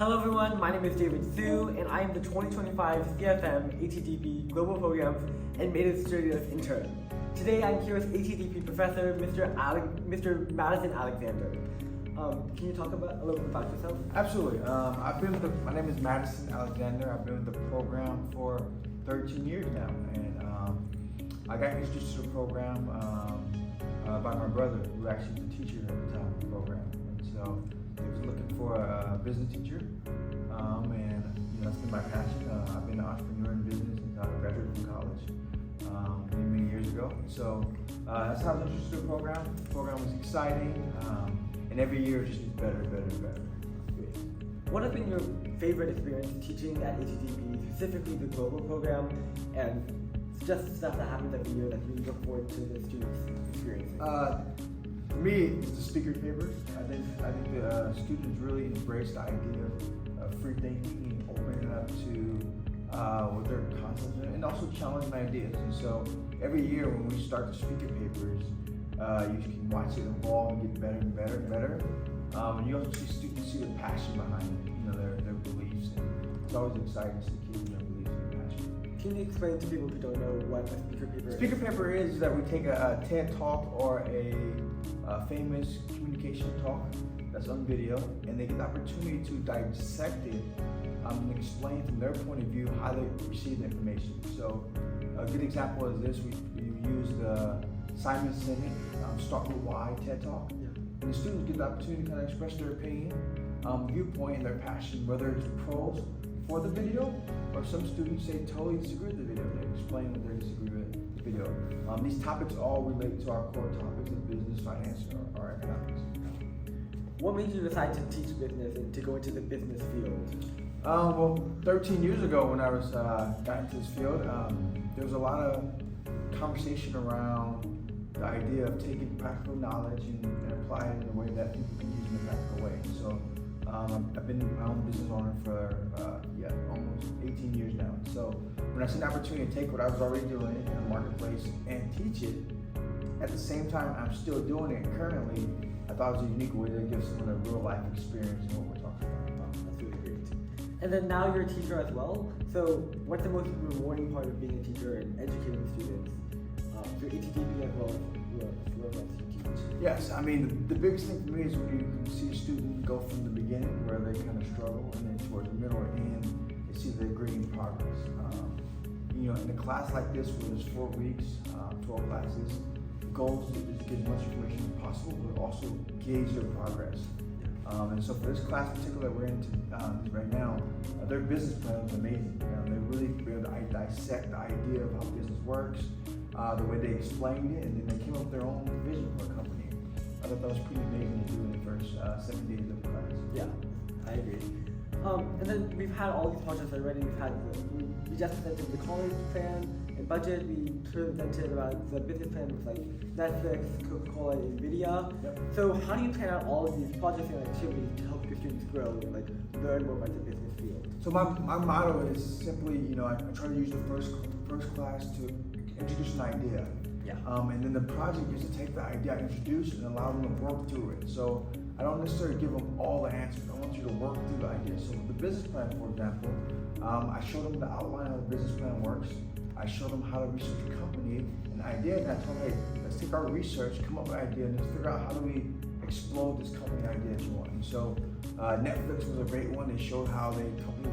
Hello everyone, my name is David Su, and I am the 2025 CFM ATDP Global Programs and Administrative Intern. Today I'm here with ATDP Professor Mr. Madison Alexander. Can you talk a little bit about yourself? Absolutely. My name is Madison Alexander. I've been with the program for 13 years now, and I got introduced to the program by my brother, who actually was a teacher at the time of the program. And so he was looking for a business teacher, and that's been my passion. I've been an entrepreneur in business since I graduated from college many years ago. So that's how I was introduced to the program. The program was exciting, and every year it just gets better and better and better. What has been your favorite experience teaching at ATDP, specifically the global program, and just stuff that happens every year that you look forward to the students experiencing? For me, it's the speaker papers. I think the students really embrace the idea of free thinking, opening it up to what their concepts are, and also challenging ideas. And so every year when we start the speaker papers, you can watch it evolve and get better and better and better. And you also see students see the passion behind it, their beliefs. And it's always exciting to see kids and their beliefs and passion. Can you explain to people who don't know what a speaker paper is? Speaker paper is that we take a TED talk or a famous communication talk that's on video, and they get the opportunity to dissect it and explain from their point of view how they receive the information. So a good example is this: we use the Simon Sinek Start With Why TED Talk. Yeah. And the students get the opportunity to kind of express their opinion, viewpoint, and their passion, whether it's pros for the video, or some students say totally disagree with the video. They explain what they disagree with the video. These topics all relate to our core topics of business, finance, or economics. What made you decide to teach business and to go into the business field? Well, 13 years ago when I was got into this field, there was a lot of conversation around the idea of taking practical knowledge and applying it in a way that people can use in a practical way. So I've been my own business owner for almost 18 years now. So when I see an opportunity to take what I was already doing in the marketplace and teach it, at the same time I'm still doing it currently, I thought it was a unique way to give someone a real life experience in what we're talking about. Wow, that's really great. And then now you're a teacher as well. So what's the most rewarding part of being a teacher and educating students through ATDP as well as whoever else you teach? Yes, I mean the biggest thing for me is when you can see a student go from the beginning where they kind of struggle and then towards the middle or end, they see their grading progress. In a class like this where there's 4 weeks, 12 classes, the goal is to get as much information as possible, but also gauge their progress. And so for this class in particular we're into right now, their business plan was amazing. They really were able to dissect the idea of how business works, the way they explained it, and then they came up with their own vision for a company. I thought that was pretty amazing to do in the first 7 days of the class. Yeah, I agree. And then we've had all these projects already. We just presented the college plan and budget. We presented about the business plan with like Netflix, Coca-Cola, and NVIDIA. Yep. So how do you plan out all of these projects and activities to help your students grow and learn more about the business field? So my motto is simply, I try to use the first class to introduce an idea. Yeah. And then the project is to take the idea I introduce and allow them to work through it. So I don't necessarily give them all the answers. I want you to work through the idea. So with the business plan, for example, I showed them the outline of how the business plan works. I showed them how to research a company and the idea, and I told them, hey, let's take our research, come up with an idea, and let's figure out how do we explode this company idea that you want. And so Netflix was a great one. They showed how the company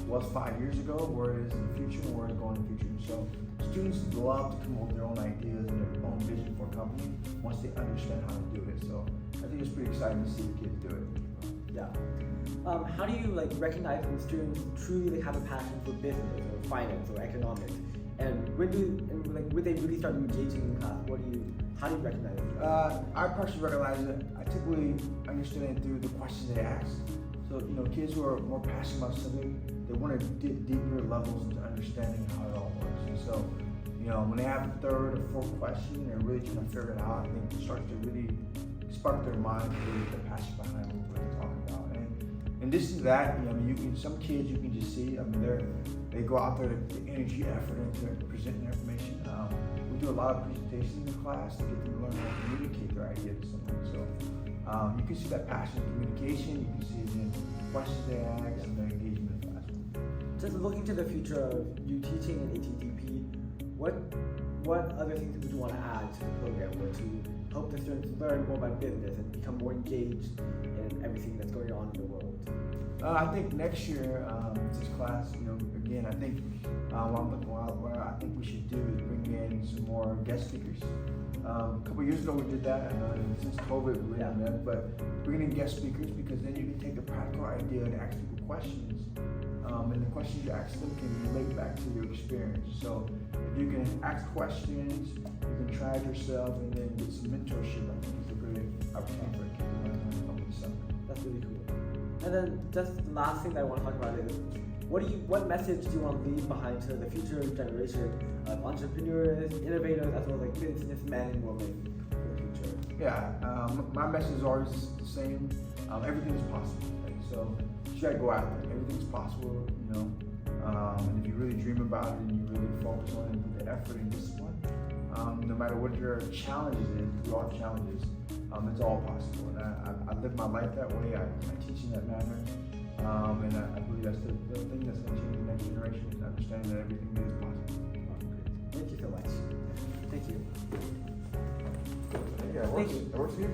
was 5 years ago, where it is in the future, and where it's going in the future. So students love to come up with their own ideas and their own vision for a company once they understand how to do it. So I think it's pretty exciting to see the kids do it. Yeah. How do you recognize when students truly have a passion for business or finance or economics? And when they really start engaging in class? How do you recognize it? I personally recognize it. I typically understand it through the questions they ask. So kids who are more passionate about something, they want to dig deeper levels into understanding how it all works. And so, when they have a third or fourth question, they're really trying to figure it out. I think it starts to really spark their mind, really get the passion behind what they're talking about. And in addition to that, some kids you can just see. They go out there, the energy, effort into presenting their information. We do a lot of presentations in the class to get them to learn how to communicate their idea to someone. So You can see that passion in communication, you can see it in questions they ask and their engagement in the classroom. Just looking to the future of you teaching in ATDP, what other things would you want to add to the program or to help the students learn more about business and become more engaged in everything that's going on in the world? I think next year, this class, again, I think what I think we should do is bring in some more guest speakers. A couple years ago we did that, and since COVID we really haven't done it, but bringing in guest speakers because then you can take a practical idea and ask people questions. And the questions you ask them can relate back to your experience. So if you can ask questions, you can try it yourself and then get some mentorship. I think it's a great opportunity for a kid to learn how to come in the summer. That's really cool. And then just the last thing that I want to talk about is what message do you want to leave behind to the future generation of entrepreneurs, innovators, as well as like businessmen and women for the future? Yeah, my message is always the same. Everything is possible. Right? So you gotta go out there. Everything's possible, and if you really dream about it and you really focus on it and put the effort and discipline, no matter what your challenges is, through all challenges, it's all possible. And I live my life that way. I teach in that manner, and I believe that's the thing that's going to change the next generation is understanding that everything is possible. Thank you so much. Thank you. Yeah, it works. It works here.